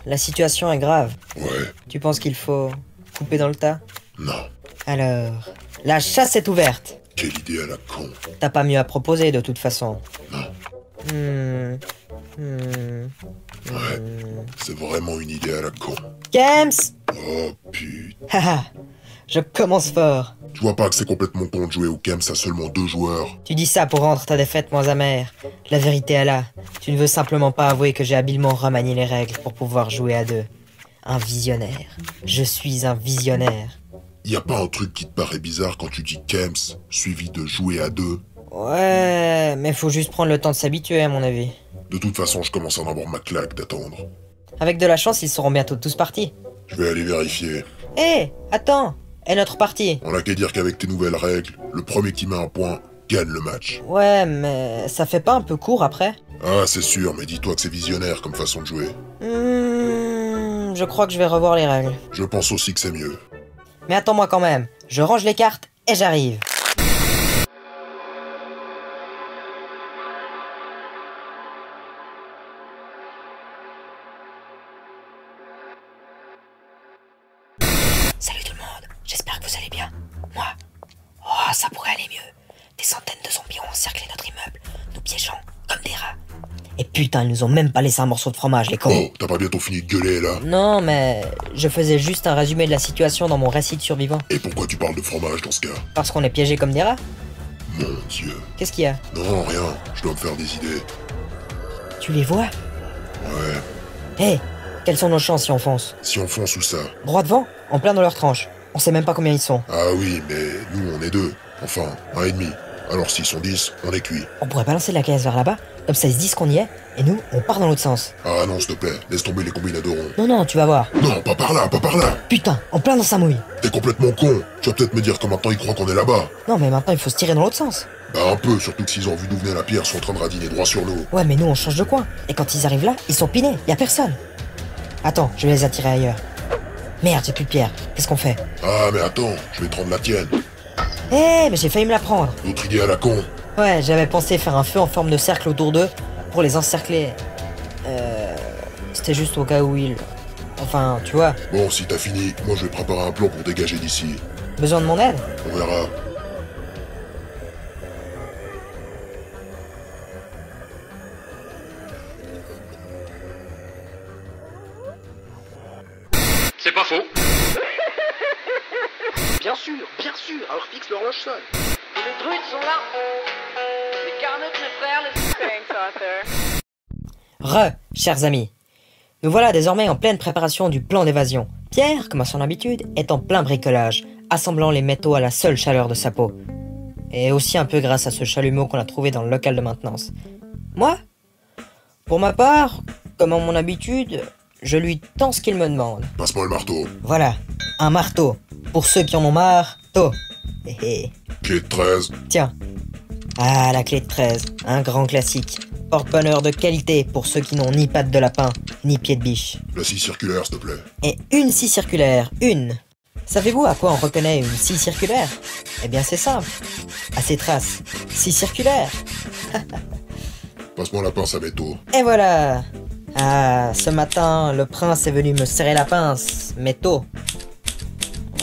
La situation est grave. Ouais. Tu penses qu'il faut couper dans le tas? Non. Alors, la chasse est ouverte. Quelle idée à la con. T'as pas mieux à proposer de toute façon. Non. Ouais. C'est vraiment une idée à la con. Kems! Oh putain. Haha, je commence fort. Tu vois pas que c'est complètement con de jouer au Kems à seulement 2 joueurs? Tu dis ça pour rendre ta défaite moins amère. La vérité est là. Tu ne veux simplement pas avouer que j'ai habilement remanié les règles pour pouvoir jouer à 2. Un visionnaire. Je suis un visionnaire. Y a pas un truc qui te paraît bizarre quand tu dis Kems, suivi de jouer à 2? Ouais, mais faut juste prendre le temps de s'habituer à mon avis. De toute façon, je commence à en avoir ma claque d'attendre. Avec de la chance, ils seront bientôt tous partis. Je vais aller vérifier. Hé, attends! Et notre partie? On a qu'à dire qu'avec tes nouvelles règles, le premier qui met un point gagne le match. Ouais, mais ça fait pas un peu court après? Ah, c'est sûr, mais dis-toi que c'est visionnaire comme façon de jouer. Je crois que je vais revoir les règles. Je pense aussi que c'est mieux. Mais attends-moi quand même. Je range les cartes et j'arrive. Salut tout le monde, j'espère que vous allez bien. Moi, oh, ça pourrait aller mieux. Des centaines de zombies ont encerclé notre immeuble, nous piégeant comme des rats. Et putain, ils nous ont même pas laissé un morceau de fromage, les cons. Oh, t'as pas bientôt fini de gueuler, là? Non, mais je faisais juste un résumé de la situation dans mon récit de survivant. Et pourquoi tu parles de fromage dans ce cas? Parce qu'on est piégés comme des rats. Mon Dieu. Qu'est-ce qu'il y a? Non, rien. Je dois me faire des idées. Tu les vois? Ouais. Hé, quelles sont nos chances si on fonce? Si on fonce ou ça? Droit devant, en plein dans leur tranche. On sait même pas combien ils sont. Ah oui, mais nous, on est 2. Enfin, 1,5. Alors s'ils sont 10, on est cuit. On pourrait balancer la caisse vers là-bas, comme ça ils se disent qu'on y est, et nous, on part dans l'autre sens. Ah non, s'il te plaît, laisse tomber les combinadorons. Non, tu vas voir. Non, pas par là, pas par là. Putain, en plein dans sa mouille. T'es complètement con. Tu vas peut-être me dire que maintenant ils croient qu'on est là-bas. Non, mais maintenant il faut se tirer dans l'autre sens. Bah un peu, surtout que s'ils ont vu d'où venait la pierre, ils sont en train de radiner droit sur nous. Ouais, mais nous on change de coin, et quand ils arrivent là, ils sont pinés, y a personne. Attends, je vais les attirer ailleurs. Merde, j'ai plus de pierre. Qu'est-ce qu'on fait? Ah mais attends, je vais te rendre la tienne. Mais j'ai failli me la prendre. Autre idée à la con. Ouais, j'avais pensé faire un feu en forme de cercle autour d'eux pour les encercler. C'était juste au cas où ils... Enfin, tu vois, Bon, si t'as fini, moi je vais préparer un plan pour dégager d'ici. besoin de mon aide? On verra. C'est pas faux. Bien sûr, alors fixe l'horloge seule. Les druides sont là. Les Carnotes, mes frères, les... Thanks, Arthur. Chers amis. Nous voilà désormais en pleine préparation du plan d'évasion. Pierre, comme à son habitude, est en plein bricolage, assemblant les métaux à la seule chaleur de sa peau. Et aussi un peu grâce à ce chalumeau qu'on a trouvé dans le local de maintenance. Moi, pour ma part, comme à mon habitude, je lui tends ce qu'il me demande. Passe-moi le marteau. Voilà, un marteau. Pour ceux qui en ont marre, tôt. Hé hé. Clé de 13. Tiens. Ah, la clé de 13, un grand classique. Porte-bonheur de qualité pour ceux qui n'ont ni pattes de lapin, ni pieds de biche. La scie circulaire, s'il te plaît. Et une scie circulaire, une. Savez-vous à quoi on reconnaît une scie circulaire? Eh bien c'est simple. À ses traces. Scie circulaire. Passe-moi la pince à métaux. Et voilà. Ah, ce matin, le prince est venu me serrer la pince, mais tôt.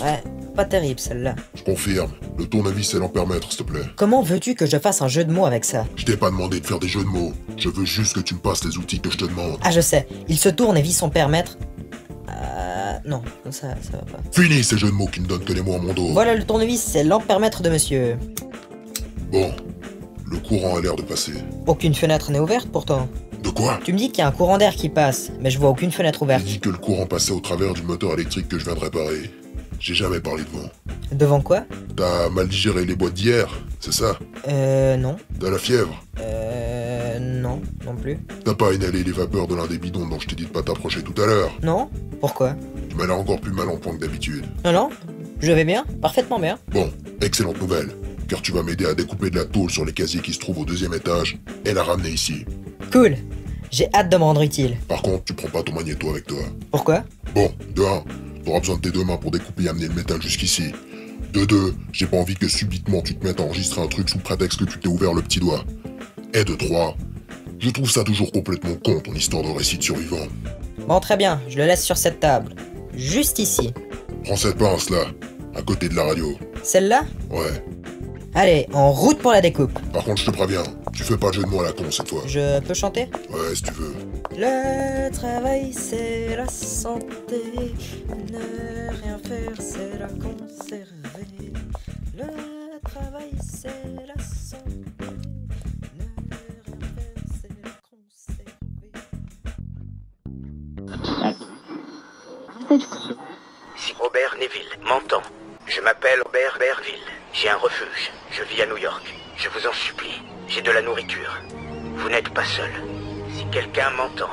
Ouais, pas terrible celle-là. Je confirme. Le tournevis et l'ampèremètre, s'il te plaît. Comment veux-tu que je fasse un jeu de mots avec ça? Je t'ai pas demandé de faire des jeux de mots. Je veux juste que tu me passes les outils que je te demande. Ah, je sais. Il se tourne et vit son permètre. Non, ça va pas. Fini ces jeux de mots qui ne donnent que les mots à mon dos. Voilà le tournevis, c'est l'ampèremètre de monsieur. Bon. Le courant a l'air de passer. Aucune fenêtre n'est ouverte pourtant. De quoi? Tu me dis qu'il y a un courant d'air qui passe, mais je vois aucune fenêtre J'ai ouverte. dit que le courant passait au travers du moteur électrique que je viens de réparer. J'ai jamais parlé de vent. Devant quoi? T'as mal digéré les boîtes d'hier, c'est ça? Non. T'as la fièvre? Non plus. T'as pas inhalé les vapeurs de l'un des bidons dont je t'ai dit de pas t'approcher tout à l'heure? Non? Pourquoi? Tu m'as l'air encore plus mal en point que d'habitude. Non, je vais bien, parfaitement bien. Bon, excellente nouvelle, car tu vas m'aider à découper de la tôle sur les casiers qui se trouvent au 2e étage et la ramener ici. Cool. J'ai hâte de me rendre utile. Par contre, tu prends pas ton magnéto avec toi. Pourquoi? Bon, de 1, t'auras besoin de tes 2 mains pour découper et amener le métal jusqu'ici. De 2, j'ai pas envie que subitement tu te mettes à enregistrer un truc sous prétexte que tu t'es ouvert le petit doigt. Et de 3, Je trouve ça toujours complètement con, ton histoire de récit de survivant. Bon, très bien, je le laisse sur cette table. Juste ici. Prends cette pince là, à côté de la radio. Celle-là? Ouais. Allez, en route pour la découpe. Par contre, je te préviens, tu fais pas de jeu de mots à la con cette fois. Je peux chanter? Ouais, si tu veux. Le travail, c'est la santé. Ne rien faire, c'est la conserver. Le travail, c'est la santé. Ne rien faire, c'est la conserver. Si Robert Neville m'entend, je m'appelle Robert Berville. J'ai un refuge. Je vis à New York. Je vous en supplie. J'ai de la nourriture. Vous n'êtes pas seul. Si quelqu'un m'entend,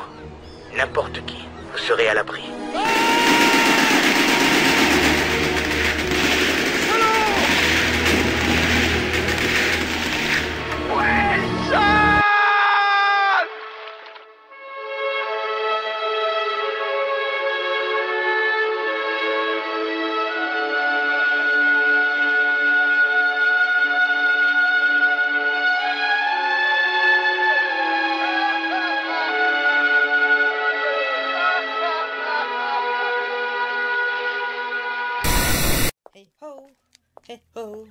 n'importe qui, vous serez à l'abri. Hey ho, hey ho,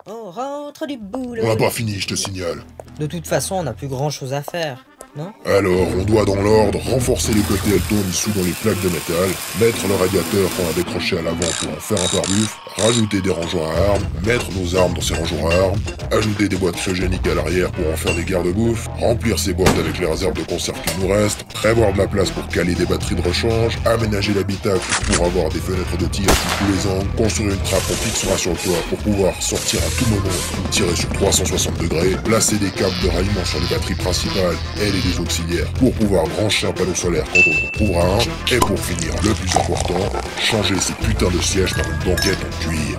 on rentre du boulot. On n'a pas fini, je te signale. De toute façon, on n'a plus grand chose à faire, non? Alors, on doit dans l'ordre renforcer les côtés Elton dissous dans les plaques de métal, mettre le radiateur qu'on a décroché à l'avant pour en faire un pare-buffle, rajouter des rangeoirs à armes, mettre nos armes dans ces rangeoirs à armes, ajouter des boîtes cryogéniques à l'arrière pour en faire des garde-bouffe, remplir ces boîtes avec les réserves de conserve qui nous restent, prévoir de la place pour caler des batteries de rechange, aménager l'habitacle pour avoir des fenêtres de tir sous tous les angles, construire une trappe qu'on fixera sur le toit pour pouvoir sortir à tout moment, tirer sur 360 degrés, placer des câbles de ralliement sur les batteries principales et les deux auxiliaires pour pouvoir brancher un panneau solaire quand on en trouvera un, et pour finir, le plus important, changer ces putains de sièges par une banquette en cuir.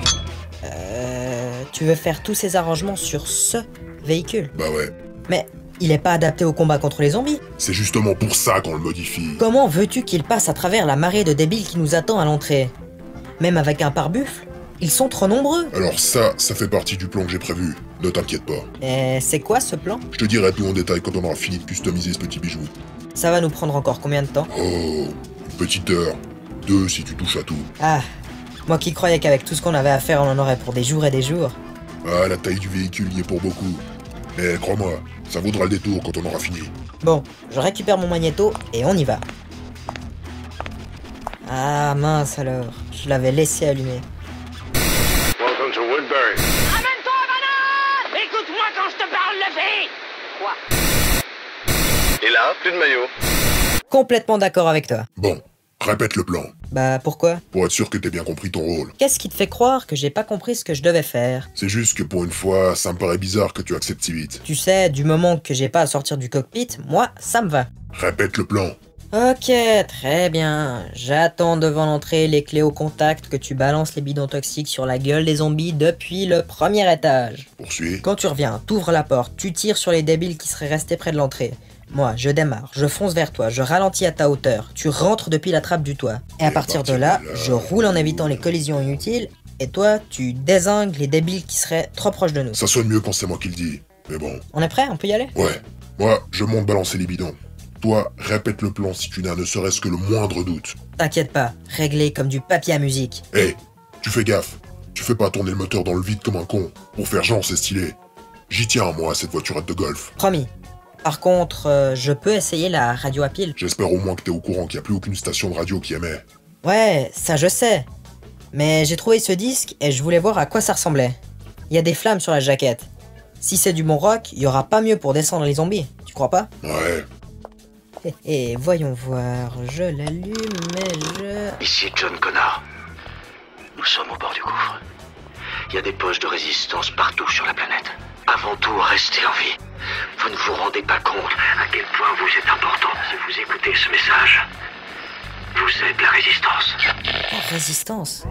Tu veux faire tous ces arrangements sur ce véhicule? Bah ouais, Mais il est pas adapté au combat contre les zombies. c'est justement pour ça qu'on le modifie. Comment veux-tu qu'il passe à travers la marée de débiles qui nous attend à l'entrée? Même avec un pare-buffle, ils sont trop nombreux. Alors ça fait partie du plan que j'ai prévu, ne t'inquiète pas. Et c'est quoi ce plan? Je te dirai tout en détail quand on aura fini de customiser ce petit bijou. Ça va nous prendre encore combien de temps? Oh, une petite heure. 2 si tu touches à tout. Ah, moi qui croyais qu'avec tout ce qu'on avait à faire, on en aurait pour des jours et des jours. Ah, la taille du véhicule y est pour beaucoup. Mais crois-moi, ça vaudra le détour quand on aura fini. Bon, je récupère mon magnéto et on y va. Ah mince alors, je l'avais laissé allumer. Welcome to Woodbury. Ramène-toi, banane! Écoute-moi quand je te parle, le fille! Quoi? Et là, plus de maillot. Complètement d'accord avec toi. Bon, répète le plan, Bah pourquoi? pour être sûr que t'aies bien compris ton rôle. Qu'est-ce qui te fait croire que j'ai pas compris ce que je devais faire? C'est juste que pour une fois, ça me paraît bizarre que tu acceptes si vite. Tu sais, du moment que j'ai pas à sortir du cockpit, moi, ça me va. Répète le plan. Ok, très bien. J'attends devant l'entrée les clés au contact que tu balances les bidons toxiques sur la gueule des zombies depuis le premier étage. Poursuis. Quand tu reviens, t'ouvres la porte, tu tires sur les débiles qui seraient restés près de l'entrée. Moi, je démarre, je fonce vers toi, je ralentis à ta hauteur, tu rentres depuis la trappe du toit. Et à partir de là, je roule en évitant les collisions inutiles, et toi, tu dézingues les débiles qui seraient trop proches de nous. Ça sonne mieux quand c'est moi qui le dis. Mais bon. On est prêt? On peut y aller? Ouais. Moi, je monte balancer les bidons. Toi, répète le plan si tu n'as ne serait-ce que le moindre doute. T'inquiète pas, réglé comme du papier à musique. Hé, tu fais gaffe. Tu fais pas tourner le moteur dans le vide comme un con. Pour faire genre, c'est stylé. J'y tiens, moi, à cette voiturette de golf. Promis. Par contre, je peux essayer la radio à pile. J'espère au moins que t'es au courant qu'il n'y a plus aucune station de radio qui émet. Ouais, ça je sais. Mais j'ai trouvé ce disque et je voulais voir à quoi ça ressemblait. Il y a des flammes sur la jaquette. Si c'est du bon rock, il y aura pas mieux pour descendre les zombies, tu crois pas? Ouais. Et voyons voir, je l'allume et je... Ici John Connor. Nous sommes au bord du gouffre. Il y a des poches de résistance partout sur la planète. Avant tout, restez en vie. Vous ne vous rendez pas compte à quel point vous êtes important. Si vous écoutez ce message, vous êtes la résistance. La résistance.